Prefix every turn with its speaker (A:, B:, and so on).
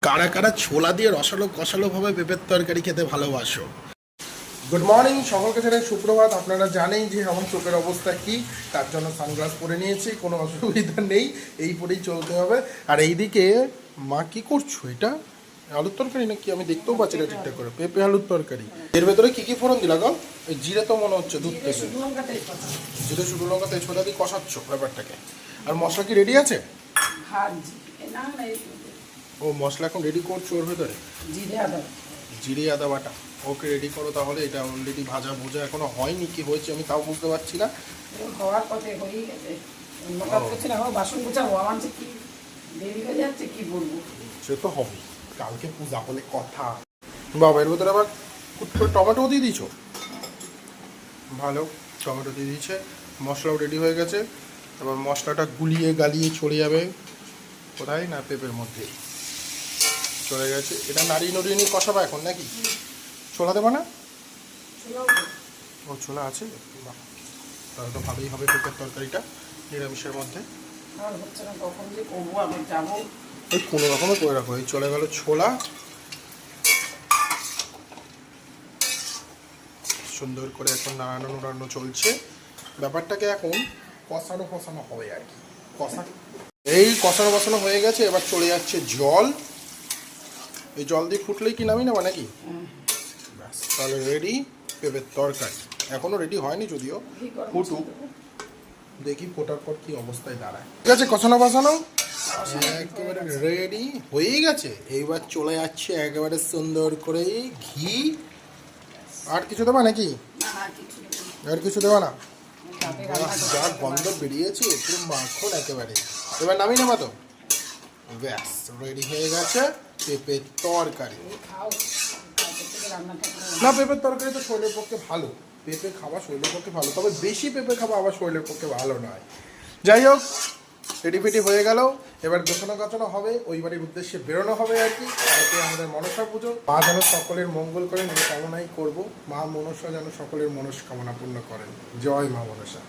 A: কারা কারা ছোলা দিয়ে রসালো কষালো ভাবে পেঁপের তরকারি খেতে ভালোবাসো? গুড মর্নিং সকলকে, জানাই সুপ্রভাত। আপনারা জানেন যে আমার চোখের অবস্থা কি, তার জন্য সানগ্লাস পরে নিয়েছি, কোনো অসুবিধা নেই, এই পরেই চলতে হবে। আর এইদিকে মা কি করছো? এটা আলুর তরকারি নাকি? আমি দেখতেও পাচ্ছি না ঠিকঠাক করে। পেঁপে আলুর তরকারি, এর ভেতরে কি কি ফোড়ন দিলা গো? জিরে তো মনে হচ্ছে দুধ থেকে, জিরে শুকনো লঙ্কা তেজপাতা দিয়ে কষাচ্ছ ব্যাপারটাকে। আর মশলা কি রেডি আছে? ও মশলা এখন রেডি করছো ওর ভেতরে? জিরে আদা বাটা, ওকে রেডি করো তাহলে। এটা অলরেডি ভাজা ভোজা এখনো হয়নি, কি হয়েছে আমি তাও বুঝতে পারছি না।
B: হওয়ার কথা হয়েই গেছে, বাসন গোছাবো, আমার যে কি দেরি হয়ে যাচ্ছে কি বলবো।
A: সে তো হবে, কালকে পূজা বলে কথা। বাবা, এর ভেতরে আবার টমেটো দিয়ে দিয়েছো? ভালো, টমেটো দিয়ে দিয়েছে, মশলাও রেডি হয়ে গেছে। এবার মশলাটা গুলিয়ে গালিয়ে চলে যাবে কোথায় না, পেঁপের মধ্যে চলে গেছে। এটা নাড়িয়ে নড়িয়ে নিয়ে কষাবা এখন নাকি? ছোলা দেবা না? ও ছোলা আছে, বাহ, তাহলে তো ভালোই হবে পেঁপের তরকারিটা নিরামিষের মধ্যে। এই কোনো রকমে করে রাখো। এই চলে গেল ছোলা, সুন্দর করে এখন নাড়ানো নোড়ানো চলছে। ব্যাপারটাকে এখন কষানো কষানো হবে আর কি। এই কষানো কষানো হয়ে গেছে, এবার চলে যাচ্ছে জল। এই জল দিয়ে ফুটলেই কি নামি নেবা নাকি? ব্যাস, তাহলে রেডি পেঁপের তরকারি। এখনো রেডি হয়নি যদিও, ফুটুক, দেখি ফোটার পর কি অবস্থায় দাঁড়ায়। ঠিক আছে, কষানো কষানো একেবারে রেডি হয়েই গেছে। এইবার চলে যাচ্ছে একেবারে সুন্দর করে ঘি। আর কিছু দেবা নাকি? আর কিছু দেবা না? যা গন্ধ বেরিয়েছে, পুরো মাখন একেবারে। এবার নামিয়ে নেবা তো? ব্যাস, রেডি হয়ে গেছে পেঁপের তরকারি। না, পেঁপের তরকারি তো শরীরের পক্ষে ভালো। পেঁপে খাওয়া শরীরের পক্ষে ভালো, তবে বেশি পেঁপে খাওয়া আবার শরীরের পক্ষে ভালো নয়। যাই হোক, রেডি ফেডি হয়ে গেল। এবার গোছানো গাছানো হবে, ওই বাড়ির উদ্দেশ্যে বেরোনো হবে আর কি। কালকে আমাদের মনসা পুজো। মা যেন সকলের মঙ্গল করেন, এই কামনাই করবো। মা মনসা যেন সকলের মনস্কামনা পূর্ণ করেন। জয় মা মনসা।